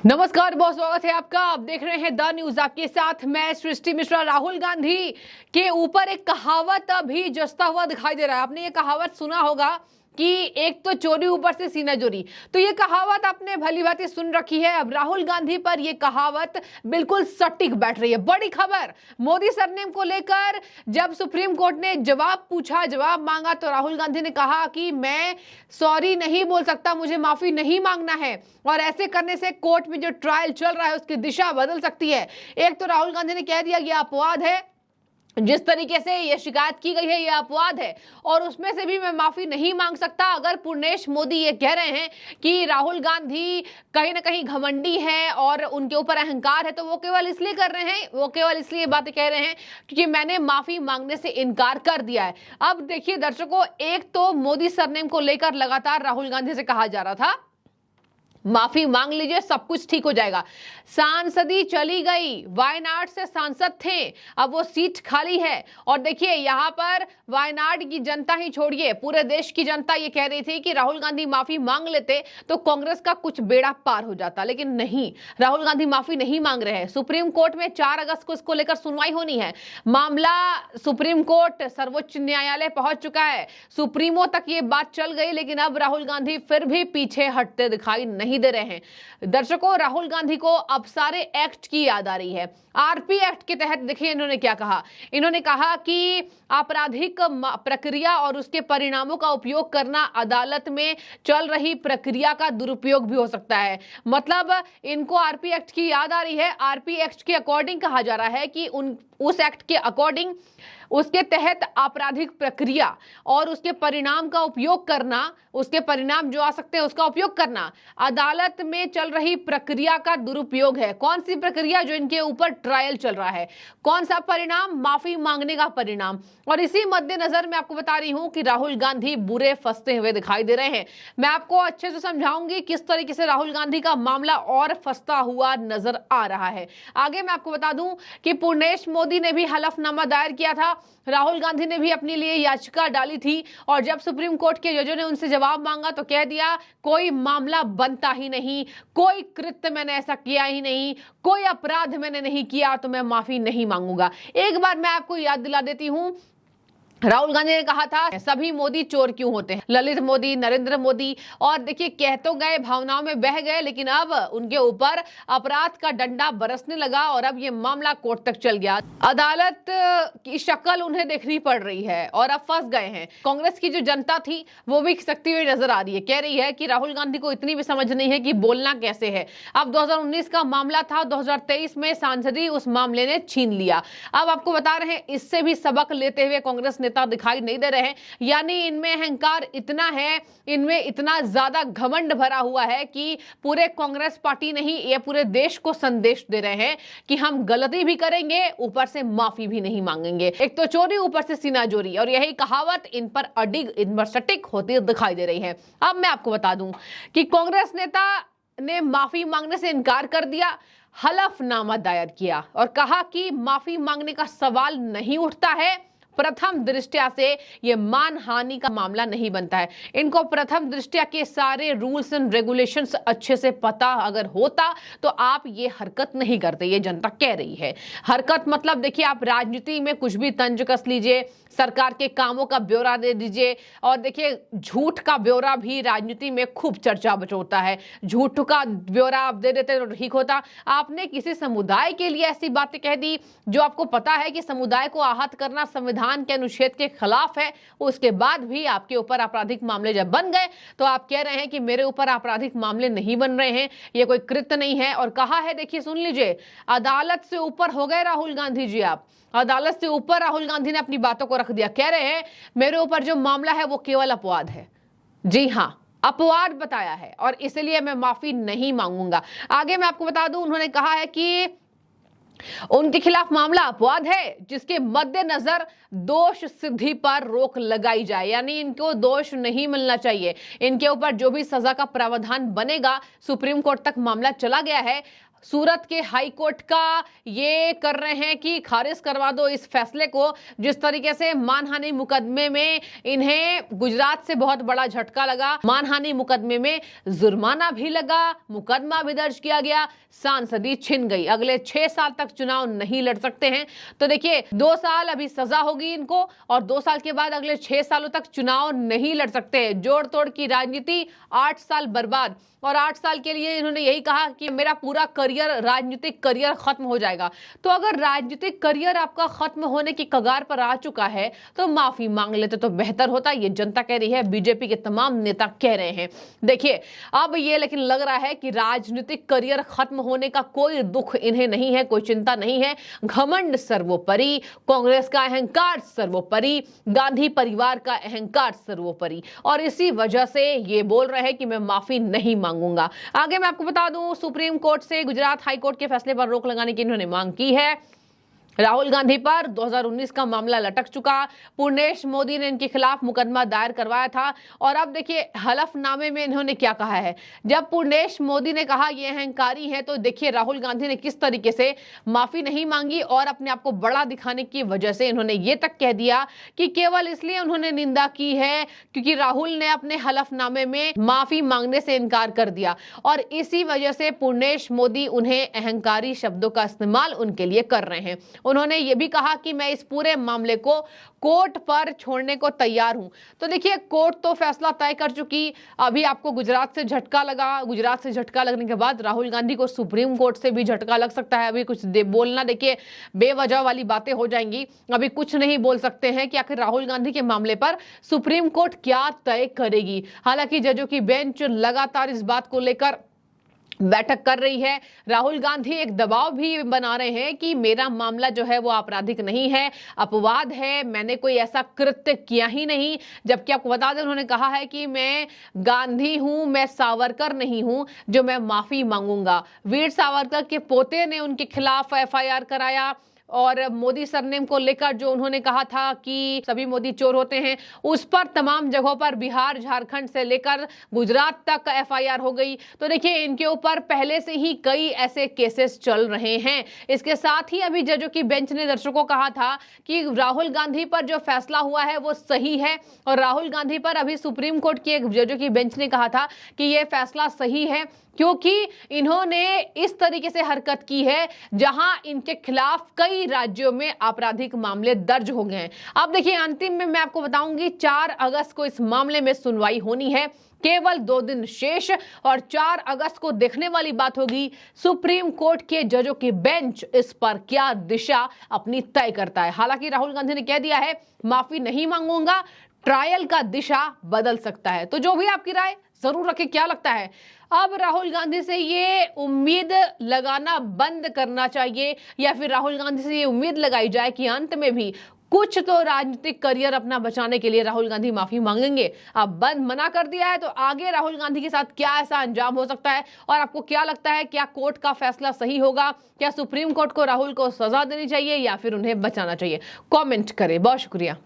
नमस्कार, बहुत स्वागत है आपका। आप देख रहे हैं द न्यूज, आपके साथ मैं सृष्टि मिश्रा। राहुल गांधी के ऊपर एक कहावत अभी जसता हुआ दिखाई दे रहा है। आपने ये कहावत सुना होगा कि एक तो चोरी ऊपर से सीना चोरी, तो ये कहावत आपने भली भांति सुन रखी है। अब राहुल गांधी पर ये कहावत बिल्कुल सटीक बैठ रही है। बड़ी खबर, मोदी सरनेम को लेकर जब सुप्रीम कोर्ट ने जवाब मांगा तो राहुल गांधी ने कहा कि मैं सॉरी नहीं बोल सकता, मुझे माफी नहीं मांगना है, और ऐसे करने से कोर्ट में जो ट्रायल चल रहा है उसकी दिशा बदल सकती है। एक तो राहुल गांधी ने कह दिया ये अपवाद है, जिस तरीके से ये शिकायत की गई है ये अपवाद है, और उसमें से भी मैं माफी नहीं मांग सकता। अगर पूर्णेश मोदी ये कह रहे हैं कि राहुल गांधी कहीं ना कहीं घमंडी हैं और उनके ऊपर अहंकार है, तो वो केवल इसलिए कर रहे हैं, वो केवल इसलिए बातें कह रहे हैं क्योंकि मैंने माफी मांगने से इनकार कर दिया है। अब देखिए दर्शकों, एक तो मोदी सरनेम को लेकर लगातार राहुल गांधी से कहा जा रहा था माफी मांग लीजिए, सब कुछ ठीक हो जाएगा। सांसदी चली गई, वायनाड से सांसद थे, अब वो सीट खाली है। और देखिए यहाँ पर वायनाड की जनता ही छोड़िए, पूरे देश की जनता ये कह रही थी कि राहुल गांधी माफी मांग लेते तो कांग्रेस का कुछ बेड़ा पार हो जाता, लेकिन नहीं, राहुल गांधी माफी नहीं मांग रहे हैं। सुप्रीम कोर्ट में 4 अगस्त को इसको लेकर सुनवाई होनी है। मामला सुप्रीम कोर्ट, सर्वोच्च न्यायालय पहुंच चुका है, सुप्रीमो तक ये बात चल गई, लेकिन अब राहुल गांधी फिर भी पीछे हटते दिखाई नहीं दे रहे हैं। दर्शकों, राहुल गांधी को अब सारे एक्ट की याद आ रही है। आरपी एक्ट के तहत देखिए इन्होंने क्या कहा। इन्होंने कहा कि आपराधिक प्रक्रिया और उसके परिणामों का उपयोग करना अदालत में चल रही प्रक्रिया का दुरुपयोग भी हो सकता है। मतलब इनको आरपी एक्ट की याद आ रही है। आरपी एक्ट के अकॉर्डिंग कहा जा रहा है कि उस एक्ट के अकॉर्डिंग, उसके तहत आपराधिक प्रक्रिया और उसके परिणाम का उपयोग करना, उसके परिणाम जो आ सकते हैं उसका उपयोग करना अदालत में चल रही प्रक्रिया का दुरुपयोग है। कौन सी प्रक्रिया? जो इनके ऊपर ट्रायल चल रहा है। कौन सा परिणाम? माफी मांगने का परिणाम। और इसी मद्देनजर मैं आपको बता रही हूं कि राहुल गांधी बुरे फंसते हुए दिखाई दे रहे हैं। मैं आपको अच्छे से समझाऊंगी किस तरीके से राहुल गांधी का मामला और फंसता हुआ नजर आ रहा है। आगे मैं आपको बता दूं कि पूर्णेश मोदी ने भी हलफनामा दायर किया था, राहुल गांधी ने भी अपने लिए याचिका डाली थी, और जब सुप्रीम कोर्ट के जजों ने उनसे जवाब मांगा तो कह दिया कोई मामला बनता ही नहीं, कोई कृत्य मैंने ऐसा किया ही नहीं, कोई अपराध मैंने नहीं किया, तो मैं माफी नहीं मांगूंगा। एक बार मैं आपको याद दिला देती हूं, राहुल गांधी ने कहा था सभी मोदी चोर क्यों होते हैं, ललित मोदी, नरेंद्र मोदी, और देखिए कह तो गए, भावनाओं में बह गए, लेकिन अब उनके ऊपर अपराध का डंडा बरसने लगा और अब ये मामला कोर्ट तक चल गया। अदालत की शक्ल उन्हें देखनी पड़ रही है और अब फंस गए हैं। कांग्रेस की जो जनता थी वो भी खिसकती हुई नजर आ रही है, कह रही है कि राहुल गांधी को इतनी भी समझ नहीं है कि बोलना कैसे है। अब 2019 का मामला था, 2023 में सांसदी उस मामले ने छीन लिया। अब आपको बता रहे हैं इससे भी सबक लेते हुए कांग्रेस नेता दिखाई नहीं दे रहे हैं। यानी इनमें अहंकार इतना है, इनमें इतना ज्यादा घमंड भरा हुआ है कि पूरे कांग्रेस पार्टी नहीं, ये पूरे देश को संदेश दे रहे हैं कि हम गलती भी करेंगे, ऊपर से माफी भी नहीं मांगेंगे। एक तो चोरी, ऊपर से सीना चोरी, और यही कहावत इन पर अडिग, इन पर सटीक होती दिखाई दे रही है। अब मैं आपको बता दूं कि कांग्रेस नेता ने माफी मांगने से इनकार कर दिया, हलफनामा दायर किया और कहा कि माफी मांगने का सवाल नहीं उठता है। प्रथम दृष्टया से ये मानहानि का मामला नहीं बनता है। इनको प्रथम दृष्टया के सारे रूल्स एंड रेगुलेशंस अच्छे से पता अगर होता तो आप ये हरकत नहीं करते, ये जनता कह रही है। हरकत मतलब देखिए, आप राजनीति में कुछ भी तंज कस लीजिए, सरकार के कामों का ब्यौरा दे दीजिए, और देखिए झूठ का ब्यौरा भी राजनीति में खूब चर्चा होता है। झूठ का ब्यौरा आप दे देते तो ठीक होता। आपने किसी समुदाय के लिए ऐसी बातें कह दी जो आपको पता है कि समुदाय को आहत करना संविधान के अनुच्छेद के खिलाफ है, उसके बाद भी आपके ऊपर आपराधिक मामले जब बन गए तो आप कह रहे हैं कि मेरे ऊपर आपराधिक मामले नहीं बन रहे हैं, ये कोई कृत्य नहीं है। और कहा है, देखिए सुन लीजिए, अदालत से ऊपर हो गए राहुल गांधी जी। आप अदालत से ऊपर राहुल गांधी ने अपनी बातों को रख दिया, कह रहे हैं मेरे ऊपर जो मामला है वो केवल अपवाद है। जी हां, अपवाद बताया है और इसलिए मैं माफी नहीं मांगूंगा। आगे मैं आपको बता दूं, उन्होंने कहा है कि उनके खिलाफ मामला अपवाद है जिसके मद्देनजर दोष सिद्धि पर रोक लगाई जाए, यानी इनको दोष नहीं मिलना चाहिए। इनके ऊपर जो भी सजा का प्रावधान बनेगा, सुप्रीम कोर्ट तक मामला चला गया है, सूरत के हाई कोर्ट का ये कर रहे हैं कि खारिज करवा दो इस फैसले को। जिस तरीके से मानहानि मुकदमे में इन्हें गुजरात से बहुत बड़ा झटका लगा, मानहानि मुकदमे में जुर्माना भी लगा, मुकदमा भी दर्ज किया गया, सांसदी छिन गई, अगले 6 साल तक चुनाव नहीं लड़ सकते हैं। तो देखिए 2 साल अभी सजा होगी इनको और 2 साल के बाद अगले 6 सालों तक चुनाव नहीं लड़ सकते। जोड़ तोड़ की राजनीति, 8 साल बर्बाद, और 8 साल के लिए इन्होंने यही कहा कि मेरा पूरा करियर, राजनीतिक करियर खत्म हो जाएगा। तो अगर राजनीतिक करियर आपका खत्म होने की कगार पर आ चुका है तो माफी मांग लेते तो बेहतर होता। ये जनता कह रही है, बीजेपी के तमाम नेता कह रहे हैं। देखिए अब ये लेकिन लग रहा है कि राजनीतिक करियर खत्म होने का कोई दुख इन्हें नहीं है, कोई चिंता नहीं है। घमंड सर्वोपरि, कांग्रेस का अहंकार सर्वोपरि, गांधी परिवार का अहंकार सर्वोपरि, और इसी वजह से ये बोल रहे हैं कि मैं माफी नहीं मांगूंगा। आगे मैं आपको बता दूं, सुप्रीम कोर्ट से गुजरात हाई कोर्ट के फैसले पर रोक लगाने की इन्होंने मांग की है। राहुल गांधी पर 2019 का मामला लटक चुका, पूर्णेश मोदी ने इनके खिलाफ मुकदमा दायर करवाया था। और अब देखिए हलफनामे में इन्होंने क्या कहा है। जब पूर्णेश मोदी ने कहा ये अहंकारी है, तो देखिए राहुल गांधी ने किस तरीके से माफी नहीं मांगी और अपने आप को बड़ा दिखाने की वजह से इन्होंने ये तक कह दिया कि केवल इसलिए उन्होंने निंदा की है क्योंकि राहुल ने अपने हलफनामे में माफी मांगने से इनकार कर दिया, और इसी वजह से पूर्णेश मोदी उन्हें अहंकारी शब्दों का इस्तेमाल उनके लिए कर रहे हैं। उन्होंने ये भी कहा कि मैं इस पूरे मामले को कोर्ट पर छोड़ने को तैयार हूं। तो देखिए कोर्ट तो फैसला तय कर चुकी, अभी आपको गुजरात से झटका लगा, गुजरात से झटका लगने के बाद राहुल गांधी को सुप्रीम कोर्ट से भी झटका लग सकता है। अभी कुछ बोलना देखिए बेवजह वाली बातें हो जाएंगी, अभी कुछ नहीं बोल सकते हैं कि आखिर राहुल गांधी के मामले पर सुप्रीम कोर्ट क्या तय करेगी। हालांकि जजों की बेंच लगातार इस बात को लेकर बैठक कर रही है। राहुल गांधी एक दबाव भी बना रहे हैं कि मेरा मामला जो है वो आपराधिक नहीं है, अपवाद है, मैंने कोई ऐसा कृत्य किया ही नहीं। जबकि आपको बता दें उन्होंने कहा है कि मैं गांधी हूं, मैं सावरकर नहीं हूं जो मैं माफी मांगूंगा। वीर सावरकर के पोते ने उनके खिलाफ एफआईआर कराया, और मोदी सरनेम को लेकर जो उन्होंने कहा था कि सभी मोदी चोर होते हैं, उस पर तमाम जगहों पर बिहार, झारखंड से लेकर गुजरात तक एफआईआर हो गई। तो देखिए इनके ऊपर पहले से ही कई ऐसे केसेस चल रहे हैं। इसके साथ ही अभी जजों की बेंच ने दर्शकों को कहा था कि राहुल गांधी पर जो फैसला हुआ है वो सही है, और राहुल गांधी पर अभी सुप्रीम कोर्ट की एक जजों की बेंच ने कहा था कि यह फैसला सही है क्योंकि इन्होंने इस तरीके से हरकत की है जहां इनके खिलाफ कई राज्यों में आपराधिक मामले दर्ज हो गए हैं। अब देखिए अंतिम में मैं आपको बताऊंगी 4 अगस्त को इस मामले में सुनवाई होनी है, केवल 2 दिन शेष, और 4 अगस्त को देखने वाली बात होगी सुप्रीम कोर्ट के जजों की बेंच इस पर क्या दिशा अपनी तय करता है। हालांकि राहुल गांधी ने कह दिया है माफी नहीं मांगूंगा, ट्रायल का दिशा बदल सकता है। तो जो भी आपकी राय जरूर रखें, क्या लगता है अब राहुल गांधी से ये उम्मीद लगाना बंद करना चाहिए, या फिर राहुल गांधी से ये उम्मीद लगाई जाए कि अंत में भी कुछ तो राजनीतिक करियर अपना बचाने के लिए राहुल गांधी माफी मांगेंगे। अब बंद मना कर दिया है तो आगे राहुल गांधी के साथ क्या ऐसा अंजाम हो सकता है, और आपको क्या लगता है क्या कोर्ट का फैसला सही होगा, क्या सुप्रीम कोर्ट को राहुल को सजा देनी चाहिए या फिर उन्हें बचाना चाहिए? कमेंट करें। बहुत शुक्रिया।